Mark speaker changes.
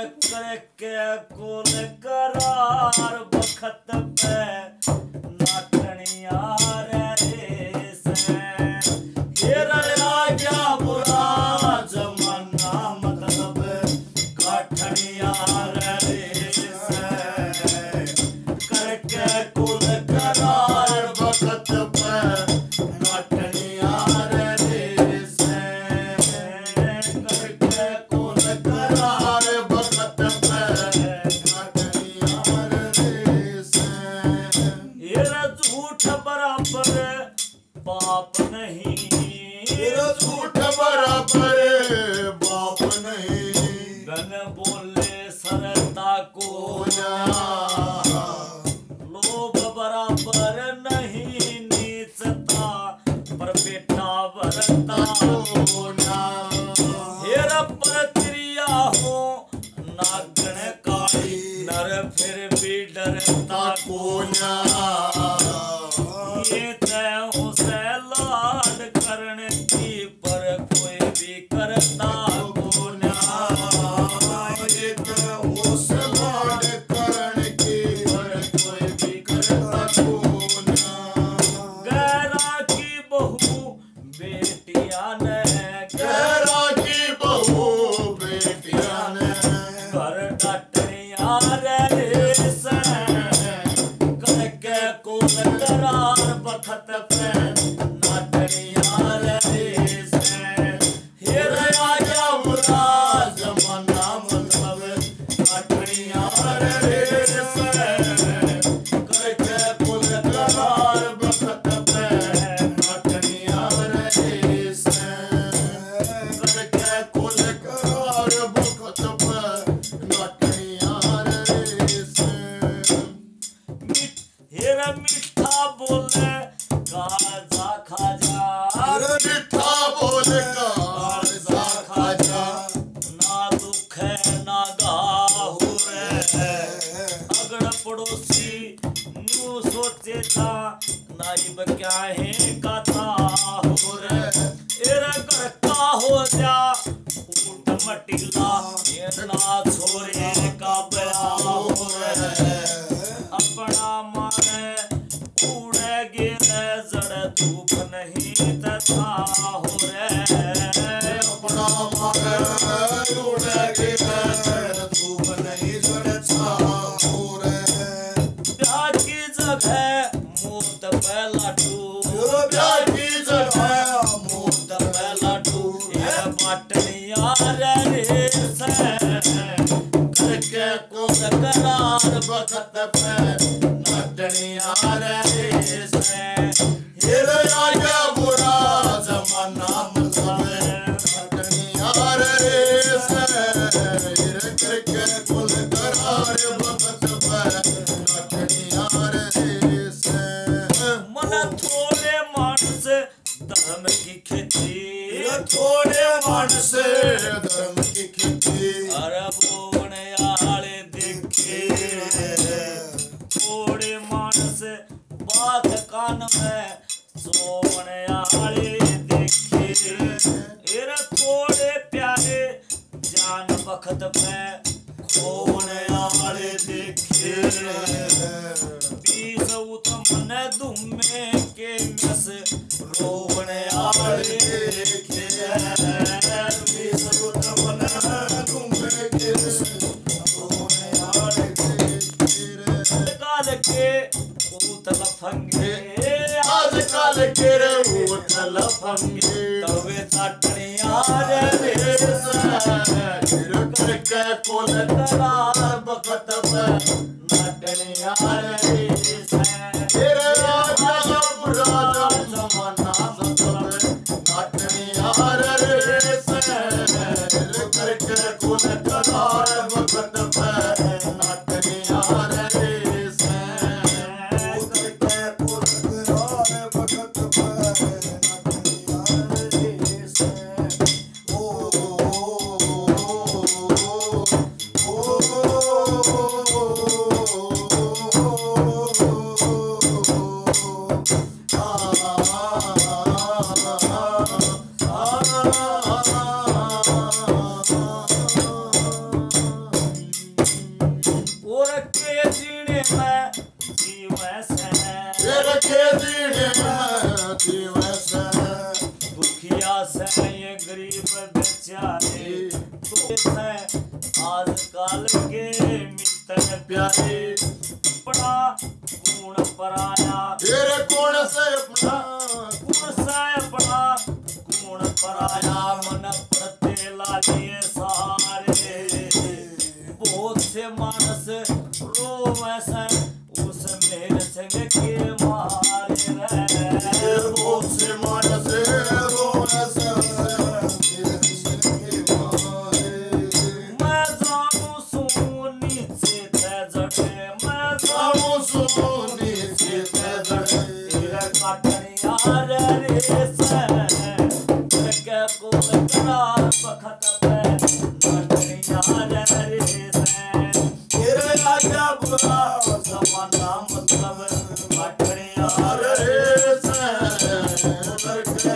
Speaker 1: करके कुल करार बखत पे नाटनिया रे से ये राजा बुरा जमाना मतलब काठनिया रे से करके कुल करार बखत पे नाटनिया रे से करके कुल करार बखत पे नाटनिया रे से ये झूठ बराबर बाप नहीं
Speaker 2: झूठ बराबर बाप नहीं
Speaker 1: गन बोले सरता को लोभ बराबर नहीं नीचता पर बेटा बरता हेरा पर त्रिया हो नागण काली नर फिर भी डरता को ये तय उसे लाड करने की पर कोई भी करता को
Speaker 2: ये तो उस लाड करने की पर कोई भी करता को
Speaker 1: गैरा की बहू बेटिया ने
Speaker 2: गैरा की बहू बेटिया ने
Speaker 1: घर डटनिया रे से करके को करार बखत पे नाटनिया रे से हे राजा बुरा जमाना मतलब नाटनिया रे से करके को करार बखत पे नाटनिया रे से
Speaker 2: करके कुल करार बखत पे नाटनिया रे से
Speaker 1: हेरा मीठा बोले काजा खाजा
Speaker 2: मीठा बोले काजा खाजा
Speaker 1: ना दुख है ना गाहु रे अगड़ पड़ोसी न्यू सोचे था नाइब क्या है कथा हो रे एरा कर का हो जा ऊट मटिला ये ना छोरे का बया हो रे अपना माने उड़े गिरे जड़ धूप नहीं तथा हो रे
Speaker 2: अपना मारे उड़े गिरे धूप नहीं जड़ता हो रे
Speaker 1: प्यार की जगह मूत पे लाडू
Speaker 2: प्यार की जगह
Speaker 1: मूत पे लाडू ये बाटनिया रे से करके को करार बखत पे नाटनिया रे से
Speaker 2: ये राजा बुरा जमाना मतलब नाटनिया रे से करके कुल करार बखत पे नाटनिया रे से
Speaker 1: मन थोड़े मानस धर्म की खेती
Speaker 2: थोड़े मन से धर्म की खेती
Speaker 1: अरे बोने आले देखे थोड़े मानस बात कान में सोने आले देखे एरे थोड़े प्यारे जान बखत में खोने आले देखे बीस उत्तम ने दुम्मे के मस रोने आले देखे
Speaker 2: बीस उत्तम ने तुम्हें किस रोने आले
Speaker 1: काल के उतल फंगे
Speaker 2: आजकल के उठल फंगे
Speaker 1: तवे चटनिया रे
Speaker 2: करके कुल करार बखत पे नाटनिया रे तेरे राजा बुरा जमाना मतलब नाटनिया रे करके कुल करार बखत पे नाटनिया रे करके कुल करार बखत पे
Speaker 1: बेचारे आजकल के मित्र प्यारे बड़ा कौन पराया
Speaker 2: तेरे कौन से अपना
Speaker 1: कौन पराया मन पड़ते लालिए सारे बहुत से मानस रोवे से उस मेरे संग के मारे रे
Speaker 2: बहुत से मानस रोवे से
Speaker 1: मैं जानू सोनी से जड़े मैं जानू
Speaker 2: सोनी से जड़े
Speaker 1: तेरे काटनिया रे से के को करा बखत पे काटनिया रे से
Speaker 2: तेरे राजा बुला
Speaker 1: समाना मतलब काटनिया
Speaker 2: रे से